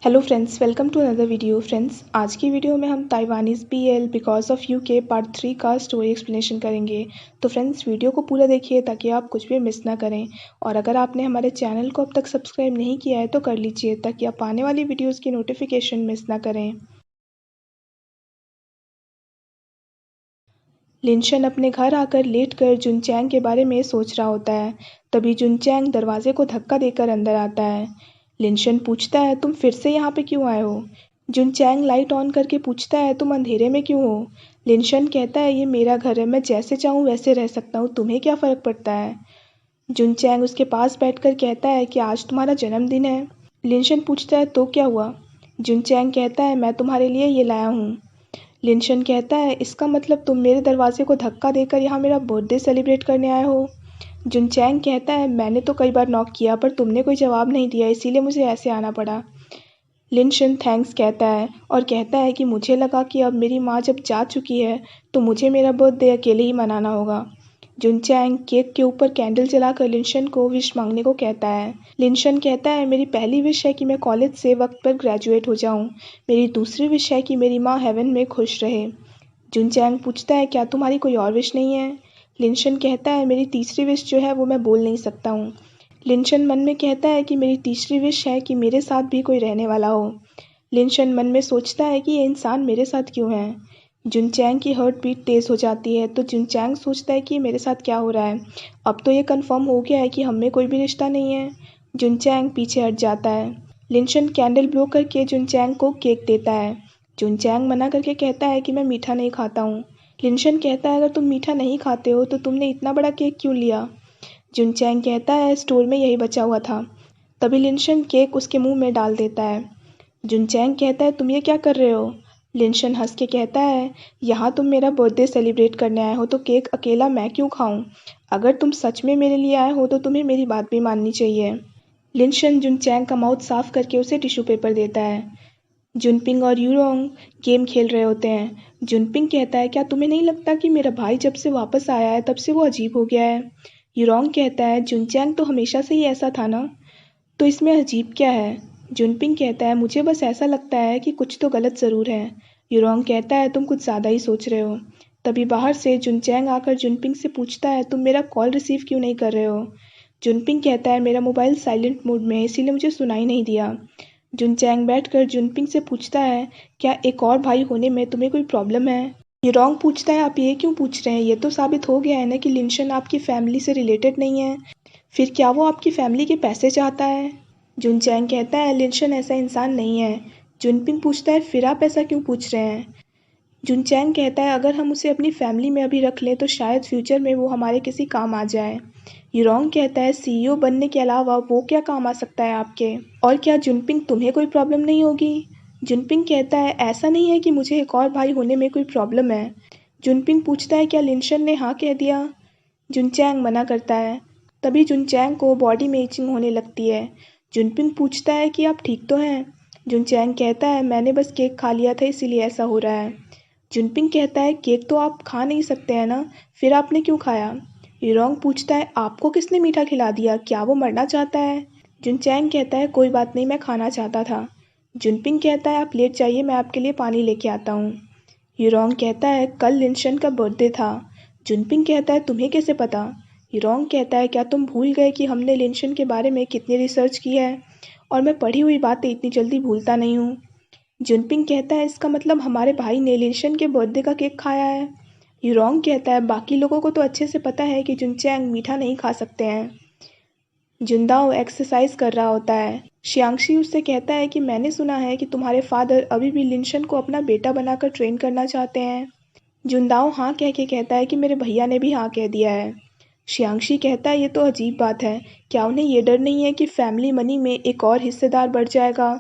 Hello friends, welcome to another video. Friends, आज की video में हम Taiwanese BL because of you के पार्ट 3 का स्टोरी एक्सप्लेनेशन करेंगे। तो फ्रेंड्स, वीडियो को पूरा देखिए ताकि आप कुछ भी मिस ना करें। और अगर आपने हमारे चैनल को अब तक सब्सक्राइब नहीं किया है तो कर लीजिए ताकि आप आने वाली वीडियोज़ की नोटिफिकेशन मिस ना करें। लिनशन अपने घर आकर लेटकर जुनचैंग के बारे में सोच रहा होता है। तभी जुनचैंग दरवाजे को धक्का देकर अंदर आता है। लिनशन पूछता है, तुम फिर से यहाँ पे क्यों आए हो? जुनचैंग लाइट ऑन करके पूछता है, तुम अंधेरे में क्यों हो? लिनशन कहता है, ये मेरा घर है, मैं जैसे चाहूँ वैसे रह सकता हूँ, तुम्हें क्या फ़र्क पड़ता है? जुनचैंग उसके पास बैठकर कहता है कि आज तुम्हारा जन्मदिन है। लिनशन पूछता है, तो क्या हुआ? जुनचैंग कहता है, मैं तुम्हारे लिए ये लाया हूँ। लिनशन कहता है, इसका मतलब तुम मेरे दरवाजे को धक्का देकर यहाँ मेरा बर्थडे सेलिब्रेट करने आए हो? जुनचैंग कहता है, मैंने तो कई बार नॉक किया पर तुमने कोई जवाब नहीं दिया, इसीलिए मुझे ऐसे आना पड़ा। लिनशन थैंक्स कहता है और कहता है कि मुझे लगा कि अब मेरी माँ जब जा चुकी है तो मुझे मेरा बर्थडे अकेले ही मनाना होगा। जुनचैंग केक के ऊपर कैंडल जलाकर लिनशन को विश मांगने को कहता है। लिनशन कहता है, मेरी पहली विश है कि मैं कॉलेज से वक्त पर ग्रेजुएट हो जाऊं। मेरी दूसरी विश है कि मेरी माँ हेवन में खुश रहे। जुनचैंग पूछता है, क्या तुम्हारी कोई और विश नहीं है? लिनशन कहता है, मेरी तीसरी विश जो है वो मैं बोल नहीं सकता हूँ। लिनशन मन में कहता है कि मेरी तीसरी विश है कि मेरे साथ भी कोई रहने वाला हो। लिनशन मन में सोचता है कि ये इंसान मेरे साथ क्यों है। जुनचैंग की हार्ट बीट तेज़ हो जाती है तो जुनचैंग सोचता है कि मेरे साथ क्या हो रहा है। अब तो ये कंफर्म हो गया है कि हम में कोई भी रिश्ता नहीं है। जुनचैंग पीछे हट जाता है। लिनशन कैंडल ब्लो करके जुनचैंग को केक देता है। जुनचैंग मना करके कहता है कि मैं मीठा नहीं खाता हूँ। लिनशन कहता है, अगर तुम मीठा नहीं खाते हो तो तुमने इतना बड़ा केक क्यों लिया? जुनचैंग कहता है, स्टोर में यही बचा हुआ था। तभी लिनशन केक उसके मुंह में डाल देता है। जुनचैंग कहता है, तुम ये क्या कर रहे हो? लिनशन हंस के कहता है, यहाँ तुम मेरा बर्थडे सेलिब्रेट करने आए हो तो केक अकेला मैं क्यों खाऊं? अगर तुम सच में मेरे लिए आए हो तो तुम्हें मेरी बात भी माननी चाहिए। लिनशन जुनचैंग का माउथ साफ करके उसे टिश्यू पेपर देता है। जुनपिंग और यूरोंग गेम खेल रहे होते हैं। जुनपिंग कहता है, क्या तुम्हें नहीं लगता कि मेरा भाई जब से वापस आया है तब से वो अजीब हो गया है? यूरोंग कहता है, जुनचैंग तो हमेशा से ही ऐसा था ना, तो इसमें अजीब क्या है? जुनपिंग कहता है, मुझे बस ऐसा लगता है कि कुछ तो गलत ज़रूर है। यूरोंग कहता है, तुम कुछ ज़्यादा ही सोच रहे हो। तभी बाहर से जुनचैंग आकर जुनपिंग से पूछता है, तुम मेरा कॉल रिसीव क्यों नहीं कर रहे हो? जुनपिंग कहता है, मेरा मोबाइल साइलेंट मोड में है इसीलिए मुझे सुनाई नहीं दिया। जुनचैंग बैठकर जुनपिंग से पूछता है, क्या एक और भाई होने में तुम्हें कोई प्रॉब्लम है? यूरोंग पूछता है, आप ये क्यों पूछ रहे हैं? ये तो साबित हो गया है ना कि लिनशन आपकी फैमिली से रिलेटेड नहीं है। फिर क्या वो आपकी फैमिली के पैसे चाहता है? जुनचैंग कहता है, लिनशन ऐसा इंसान नहीं है। जुनपिंग पूछता है, फिर आप ऐसा क्यों पूछ रहे हैं? जुनचैंग कहता है, अगर हम उसे अपनी फैमिली में अभी रख लें तो शायद फ्यूचर में वो हमारे किसी काम आ जाए। यूरोंग कहता है, CEO बनने के अलावा वो क्या काम आ सकता है आपके? और क्या जुनपिंग तुम्हें कोई प्रॉब्लम नहीं होगी? जुनपिंग कहता है, ऐसा नहीं है कि मुझे एक और भाई होने में कोई प्रॉब्लम है। जुनपिंग पूछता है, क्या लिनशन ने हाँ कह दिया? जुनचैंग मना करता है। तभी जुनचैंग को बॉडी में इचिंग होने लगती है। जुनपिंग पूछता है कि आप ठीक तो हैं? जुनचैंग कहता है, मैंने बस केक खा लिया था इसीलिए ऐसा हो रहा है। जुनपिंग कहता है, केक तो आप खा नहीं सकते हैं ना, फिर आपने क्यों खाया? यूरोंग पूछता है, आपको किसने मीठा खिला दिया, क्या वो मरना चाहता है? जुनचैंग कहता है, कोई बात नहीं, मैं खाना चाहता था। जुनपिंग कहता है, आप लेट जाइए, मैं आपके लिए पानी लेके आता हूँ। यूरोंग कहता है, कल लिनशन का बर्थडे था। जुनपिंग कहता है, तुम्हें कैसे पता? यूरोंग कहता है, क्या तुम भूल गए कि हमने लिनशन के बारे में कितनी रिसर्च की है, और मैं पढ़ी हुई बातें इतनी जल्दी भूलता नहीं हूँ। जुनपिंग कहता है, इसका मतलब हमारे भाई ने लिनशन के बर्थडे का केक खाया है। यूरोंग कहता है, बाकी लोगों को तो अच्छे से पता है कि जुनचैंग मीठा नहीं खा सकते हैं। जुनदाओ एक्सरसाइज कर रहा होता है। शियांगशी उससे कहता है कि मैंने सुना है कि तुम्हारे फादर अभी भी लिनशन को अपना बेटा बनाकर ट्रेन करना चाहते हैं। जुनदाओ हाँ कह के कहता है कि मेरे भैया ने भी हाँ कह दिया है। शियांगशी कहता है, ये तो अजीब बात है, क्या उन्हें ये डर नहीं है कि फैमिली मनी में एक और हिस्सेदार बढ़ जाएगा?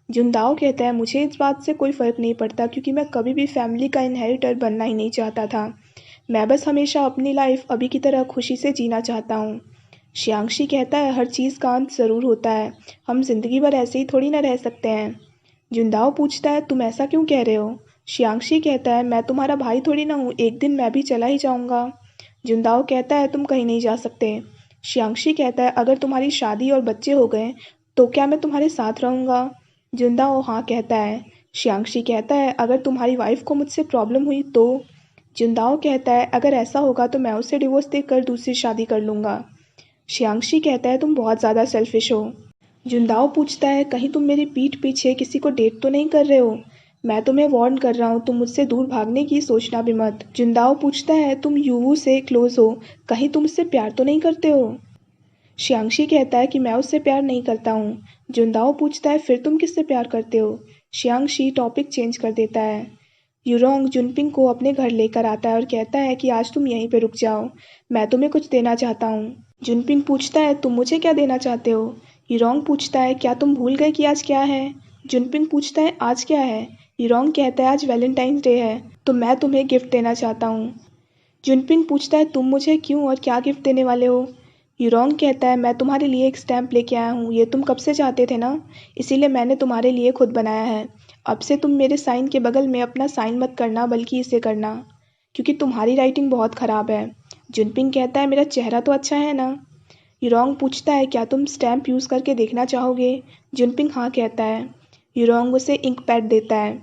जुनदाओ कहता है, मुझे इस बात से कोई फ़र्क नहीं पड़ता क्योंकि मैं कभी भी फैमिली का इनहेरिटर बनना ही नहीं चाहता था। मैं बस हमेशा अपनी लाइफ अभी की तरह खुशी से जीना चाहता हूँ। शियांगशी कहता है, हर चीज़ का अंत ज़रूर होता है, हम जिंदगी भर ऐसे ही थोड़ी ना रह सकते हैं। जुनदाओ पूछता है, तुम ऐसा क्यों कह रहे हो? शियांगशी कहता है, मैं तुम्हारा भाई थोड़ी ना हूँ, एक दिन मैं भी चला ही जाऊँगा। जुनदाओ कहता है, तुम कहीं नहीं जा सकते। शियांगशी कहता है, अगर तुम्हारी शादी और बच्चे हो गए तो क्या मैं तुम्हारे साथ रहूँगा? जुनदाओ हाँ कहता है। शियांगशी कहता है अगर तुम्हारी वाइफ को मुझसे प्रॉब्लम हुई तो? जुनदाओ कहता है अगर ऐसा होगा तो मैं उसे डिवोर्स देकर दूसरी शादी कर लूँगा। शियांगशी कहता है तुम बहुत ज़्यादा सेल्फिश हो। जुनदाओ पूछता है कहीं तुम मेरी पीठ पीछे किसी को डेट तो नहीं कर रहे हो? मैं तुम्हें वार्न कर रहा हूँ, तुम मुझसे दूर भागने की सोचना भी मत। जुनदाओ पूछता है तुम यूवू से क्लोज हो, कहीं तुम उससे प्यार तो नहीं करते हो? शियांगशी कहता है कि मैं उससे प्यार नहीं करता हूँ। जुनदाओ पूछता है फिर तुम किससे प्यार करते हो? शियांगशी टॉपिक चेंज कर देता है। यूरोंग जुनपिंग को अपने घर लेकर आता है और कहता है कि आज तुम यहीं पे रुक जाओ, मैं तुम्हें कुछ देना चाहता हूँ। जुनपिंग पूछता है तुम मुझे क्या देना चाहते हो? यूरोंग पूछता है क्या तुम भूल गए कि आज क्या है? जुनपिंग पूछता है आज क्या है? यूरोंग कहता है आज वैलेंटाइंस डे है, तो मैं तुम्हें गिफ्ट देना चाहता हूँ। जुनपिंग पूछता है तुम मुझे क्यों और क्या गिफ्ट देने वाले हो? यूरोंग कहता है मैं तुम्हारे लिए एक स्टैम्प लेके आया हूँ, ये तुम कब से चाहते थे ना, इसीलिए मैंने तुम्हारे लिए खुद बनाया है। अब से तुम मेरे साइन के बगल में अपना साइन मत करना बल्कि इसे करना, क्योंकि तुम्हारी राइटिंग बहुत ख़राब है। जुनपिंग कहता है मेरा चेहरा तो अच्छा है ना? यूरोंग पूछता है क्या तुम स्टैम्प यूज़ करके देखना चाहोगे? जुनपिंग हाँ कहता है। यूरोंग उसे इंक पैड देता है।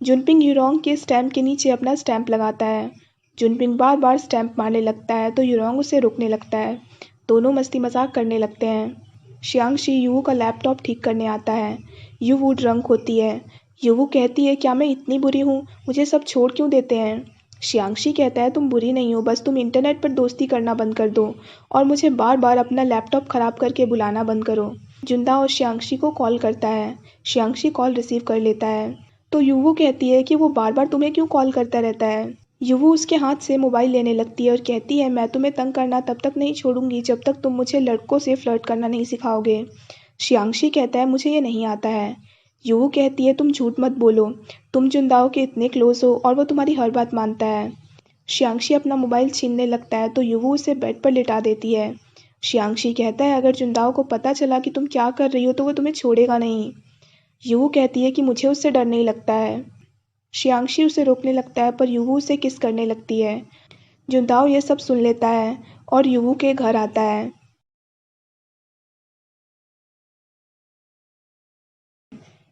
जुनपिंग यूरोंग के स्टैम्प के नीचे अपना स्टैम्प लगाता है। जुनपिंग बार बार स्टैम्प मारने लगता है तो यूरोंग उसे रोकने लगता है। दोनों मस्ती मजाक करने लगते हैं। शियांगशी यूवू का लैपटॉप ठीक करने आता है। यूवू ड्रंक होती है। यूवू कहती है क्या मैं इतनी बुरी हूँ, मुझे सब छोड़ क्यों देते हैं? शियांगशी कहता है तुम बुरी नहीं हो, बस तुम इंटरनेट पर दोस्ती करना बंद कर दो और मुझे बार बार अपना लैपटॉप ख़राब करके बुलाना बंद करो। जुनदाओ शियांगशी को कॉल करता है। शियांगशी कॉल रिसीव कर लेता है तो यूवू कहती है कि वो बार बार तुम्हें क्यों कॉल करता रहता है। यूवू उसके हाथ से मोबाइल लेने लगती है और कहती है मैं तुम्हें तंग करना तब तक नहीं छोड़ूंगी जब तक तुम मुझे लड़कों से फ्लर्ट करना नहीं सिखाओगे। शियांगशी कहता है मुझे ये नहीं आता है। यूवू कहती है तुम झूठ मत बोलो, तुम जुनदाओ के इतने क्लोज हो और वो तुम्हारी हर बात मानता है। शियांगशी अपना मोबाइल छीनने लगता है तो यूवू उसे बेड पर लिटा देती है। शियांगशी कहता है अगर जुनदाओ को पता चला कि तुम क्या कर रही हो तो वो तुम्हें छोड़ेगा नहीं। यूवू कहती है कि मुझे उससे डर नहीं लगता है। शियांगशी उसे रोकने लगता है पर यूवू उसे किस करने लगती है। जुनदाओ ये सब सुन लेता है और यूवू के घर आता है।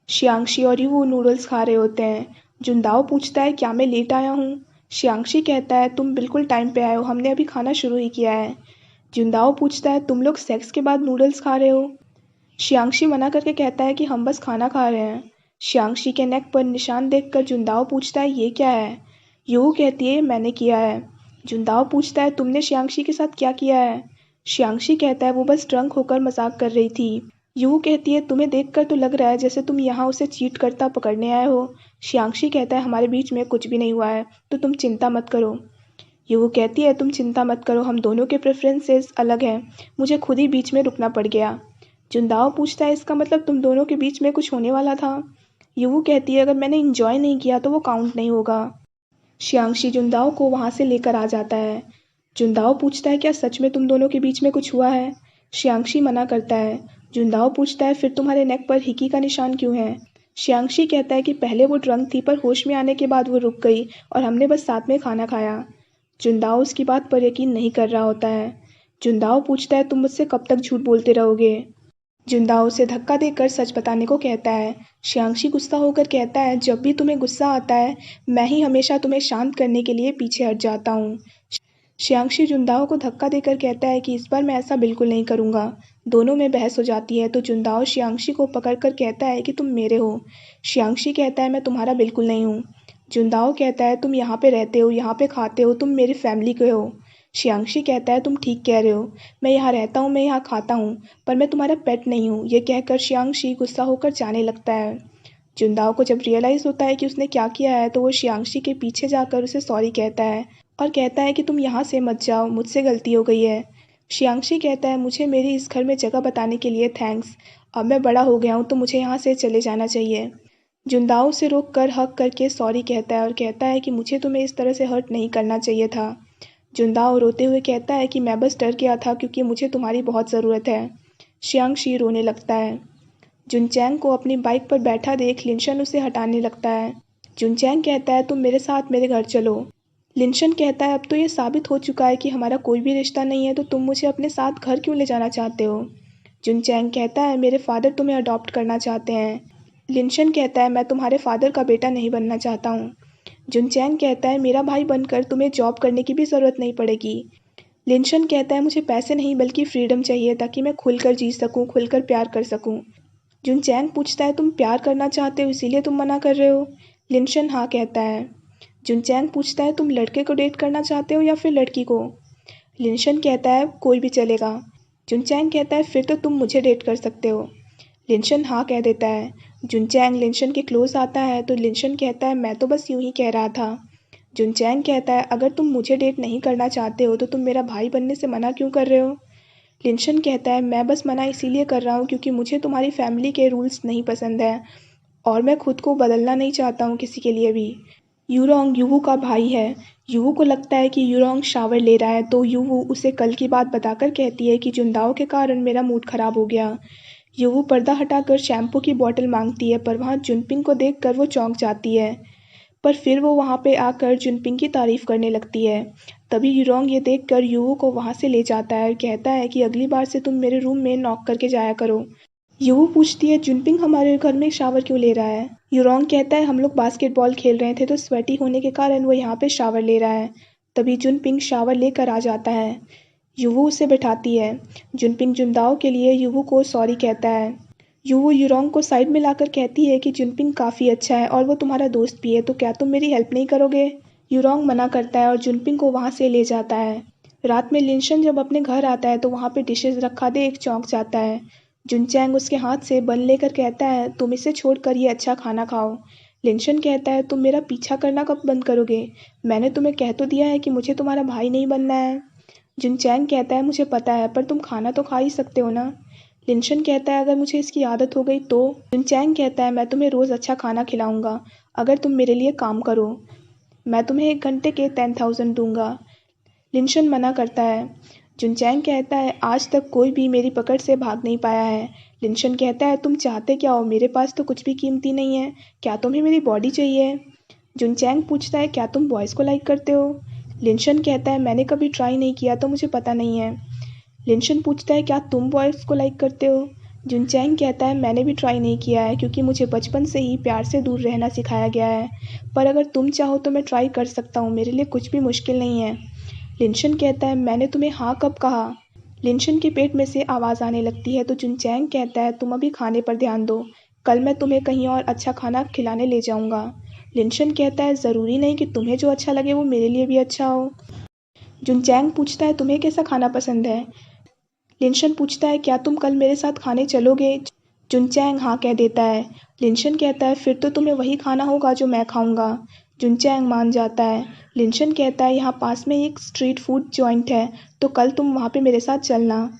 शियांगशी और यूवू नूडल्स खा रहे होते हैं। जुनदाओ पूछता है क्या मैं लेट आया हूँ? शियांगशी कहता है तुम बिल्कुल टाइम पे आए हो, हमने अभी खाना शुरू ही किया है। जुनदाओ पूछता है तुम लोग सेक्स के बाद नूडल्स खा रहे हो? शियांगशी मना करके कहता है कि हम बस खाना खा रहे हैं। शियांगशी के नेक पर निशान देखकर जुनदाओ पूछता है ये क्या है? यूवू कहती है मैंने किया है। जुनदाओ पूछता है तुमने शियांगशी के साथ क्या किया है? शियांगशी कहता है वो बस ड्रंक होकर मजाक कर रही थी। यूवू कहती है तुम्हें देखकर तो लग रहा है जैसे तुम यहाँ उसे चीट करता पकड़ने आए हो। शियांगशी कहता है हमारे बीच में कुछ भी नहीं हुआ है, तो तुम चिंता मत करो। यूवू कहती है तुम चिंता मत करो, हम दोनों के प्रेफरेंसेस अलग हैं, मुझे खुद ही बीच में रुकना पड़ गया। जुनदाओ पूछता है इसका मतलब तुम दोनों के बीच में कुछ होने वाला था? यूवू कहती है अगर मैंने इंजॉय नहीं किया तो वो काउंट नहीं होगा। शियांगशी जुनदाओ को वहाँ से लेकर आ जाता है। जुनदाओ पूछता है क्या सच में तुम दोनों के बीच में कुछ हुआ है? शियांगशी मना करता है। जुनदाओ पूछता है फिर तुम्हारे नेक पर हिकी का निशान क्यों है? शियांगशी कहता है कि पहले वो ड्रंक थी पर होश में आने के बाद वो रुक गई और हमने बस साथ में खाना खाया। जुनदाओ उसकी बात पर यकीन नहीं कर रहा होता है। जुनदाओ पूछता है तुम मुझसे कब तक झूठ बोलते रहोगे? जुनदाओ उसे धक्का देकर सच बताने को कहता है। शियांगशी गुस्सा होकर कहता है जब भी तुम्हें गुस्सा आता है मैं ही हमेशा तुम्हें शांत करने के लिए पीछे हट जाता हूँ। शियांगशी जुनदाओ को धक्का देकर कहता है कि इस बार मैं ऐसा बिल्कुल नहीं करूँगा। दोनों में बहस हो जाती है तो जुनदाओ शियांगशी को पकड़कर कहता है कि तुम मेरे हो। शियांगशी कहता है मैं तुम्हारा बिल्कुल नहीं हूँ। जुनदाओ कहता है तुम यहाँ पे रहते हो, यहाँ पे खाते हो, तुम मेरी फैमिली के हो। शियांगशी कहता है तुम ठीक कह रहे हो, मैं यहाँ रहता हूँ, मैं यहाँ खाता हूँ, पर मैं तुम्हारा पेट नहीं हूँ। ये कहकर शियांगशी गुस्सा होकर जाने लगता है। जुनदाओ को जब रियलाइज़ होता है कि उसने क्या किया है तो वो शियांगशी के पीछे जाकर उसे सॉरी कहता है और कहता है कि तुम यहाँ से मत जाओ, मुझसे गलती हो गई है। शियांगशी कहता है मुझे मेरी इस घर में जगह बताने के लिए थैंक्स, अब मैं बड़ा हो गया हूँ तो मुझे यहाँ से चले जाना चाहिए। जुनदाओ से रोक कर हक करके सॉरी कहता है और कहता है कि मुझे तुम्हें इस तरह से हर्ट नहीं करना चाहिए था। जुनदाओ रोते हुए कहता है कि मैं बस डर गया था क्योंकि मुझे तुम्हारी बहुत ज़रूरत है। शियांगशी रोने लगता है। जुनचैंग को अपनी बाइक पर बैठा देख लिनशन उसे हटाने लगता है। जुनचैंग कहता है तुम मेरे साथ मेरे घर चलो। लिनशन कहता है अब तो ये साबित हो चुका है कि हमारा कोई भी रिश्ता नहीं है, तो तुम मुझे अपने साथ घर क्यों ले जाना चाहते हो? जुनचैंग कहता है मेरे फादर तुम्हें अडॉप्ट करना चाहते हैं। लिनशन कहता है मैं तुम्हारे फादर का बेटा नहीं बनना चाहता हूँ। जुनचैंग कहता है मेरा भाई बनकर तुम्हें जॉब करने की भी ज़रूरत नहीं पड़ेगी। लिनशन कहता है मुझे पैसे नहीं बल्कि फ्रीडम चाहिए ताकि मैं खुलकर जी सकूं, खुलकर प्यार कर सकूं। जुनचैंग पूछता है तुम प्यार करना चाहते हो इसीलिए तुम मना कर रहे हो? लिनशन हाँ कहता है। जुनचैंग पूछता है तुम लड़के को डेट करना चाहते हो या फिर लड़की को? लिनशन कहता है कोई भी चलेगा। जुनचैंग कहता है फिर तो तुम मुझे डेट कर सकते हो। लिनशन हाँ कह देता है। जुनचैंग लिनशन के क्लोज आता है तो लिनशन कहता है मैं तो बस यूं ही कह रहा था। जुनचैंग कहता है अगर तुम मुझे डेट नहीं करना चाहते हो तो तुम मेरा भाई बनने से मना क्यों कर रहे हो? लिनशन कहता है मैं बस मना इसीलिए कर रहा हूँ क्योंकि मुझे तुम्हारी फैमिली के रूल्स नहीं पसंद है और मैं खुद को बदलना नहीं चाहता हूँ किसी के लिए भी। यूरोंग युवू का भाई है। युवू को लगता है कि यूरोंग शावर ले रहा है तो युवू उसे कल की बात बताकर कहती है कि जुनदाओ के कारण मेरा मूड खराब हो गया। युवू पर्दा हटाकर शैम्पू की बोतल मांगती है पर वहाँ जुनपिंग को देखकर वो चौंक जाती है। पर फिर वो वहाँ पे आकर जुनपिंग की तारीफ करने लगती है। तभी यूरोंग ये देखकर युवू को वहाँ से ले जाता है और कहता है कि अगली बार से तुम मेरे रूम में नॉक करके जाया करो। युवू पूछती है जुनपिंग हमारे घर में शावर क्यों ले रहा है? यूरोंग कहता है हम लोग बास्केटबॉल खेल रहे थे तो स्वेटी होने के कारण वो यहाँ पे शावर ले रहा है। तभी जुनपिंग शावर लेकर आ जाता है। युवू उसे बैठाती है। जुनपिंग जुनदाओ के लिए युवू को सॉरी कहता है। युवू यूरोंग को साइड में लाकर कहती है कि जुनपिंग काफ़ी अच्छा है और वो तुम्हारा दोस्त भी है तो क्या तुम मेरी हेल्प नहीं करोगे? यूरोंग मना करता है और जुनपिंग को वहाँ से ले जाता है। रात में लिनशन जब अपने घर आता है तो वहाँ पे डिशेज रखा देख चौंक जाता है। जुनचैंग उसके हाथ से बन लेकर कहता है तुम इसे छोड़कर ये अच्छा खाना खाओ। लिनशन कहता है तुम मेरा पीछा करना कब बंद करोगे? मैंने तुम्हें कह तो दिया है कि मुझे तुम्हारा भाई नहीं बनना है। जुनचैंग कहता है मुझे पता है पर तुम खाना तो खा ही सकते हो ना। लिनशन कहता है अगर मुझे इसकी आदत हो गई तो? जुनचैंग कहता है मैं तुम्हें रोज़ अच्छा खाना खिलाऊंगा अगर तुम मेरे लिए काम करो। मैं तुम्हें 1 घंटे के 10,000 दूंगा। लिनशन मना करता है। जुनचैंग कहता है आज तक कोई भी मेरी पकड़ से भाग नहीं पाया है। लिनशन कहता है तुम चाहते क्या हो? मेरे पास तो कुछ भी कीमती नहीं है। क्या तुम्हें मेरी बॉडी चाहिए? जुनचैंग पूछता है क्या तुम बॉयज़ को लाइक करते हो? लिनशन कहता है मैंने कभी ट्राई नहीं किया तो मुझे पता नहीं है। लिनशन पूछता है क्या तुम बॉयज़ को लाइक करते हो? जुनचैंग कहता है मैंने भी ट्राई नहीं किया है क्योंकि मुझे बचपन से ही प्यार से दूर रहना सिखाया गया है पर अगर तुम चाहो तो मैं ट्राई कर सकता हूँ, मेरे लिए कुछ भी मुश्किल नहीं है। लिनशन कहता है मैंने तुम्हें हाँ कब कहा? लिनशन के पेट में से आवाज़ आने लगती है तो जुनचैंग कहता है तुम अभी खाने पर ध्यान दो, कल मैं तुम्हें कहीं और अच्छा खाना खिलाने ले जाऊंगा। लिनशन कहता है ज़रूरी नहीं कि तुम्हें जो अच्छा लगे वो मेरे लिए भी अच्छा हो। जुनचैंग पूछता है तुम्हें कैसा खाना पसंद है? लिनशन पूछता है क्या तुम कल मेरे साथ खाने चलोगे? जुनचैंग हाँ कह देता है। लिनशन कहता है फिर तो तुम्हें वही खाना होगा जो मैं खाऊंगा। जुनचैंग मान जाता है। लिनशन कहता है यहाँ पास में एक स्ट्रीट फूड जॉइंट है तो कल तुम वहाँ पे मेरे साथ चलना।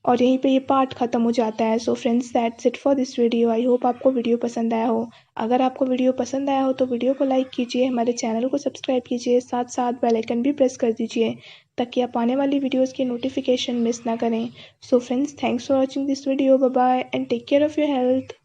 और यहीं पे ये पार्ट ख़त्म हो जाता है। So friends that's it for this video. I hope आपको वीडियो पसंद आया हो। अगर आपको वीडियो पसंद आया हो तो वीडियो को लाइक कीजिए, हमारे चैनल को सब्सक्राइब कीजिए, साथ साथ बेल आइकन भी प्रेस कर दीजिए ताकि आप आने वाली वीडियोज़ की नोटिफिकेशन मिस ना करें। So friends thanks for watching this video. Bye bye and take care of your health.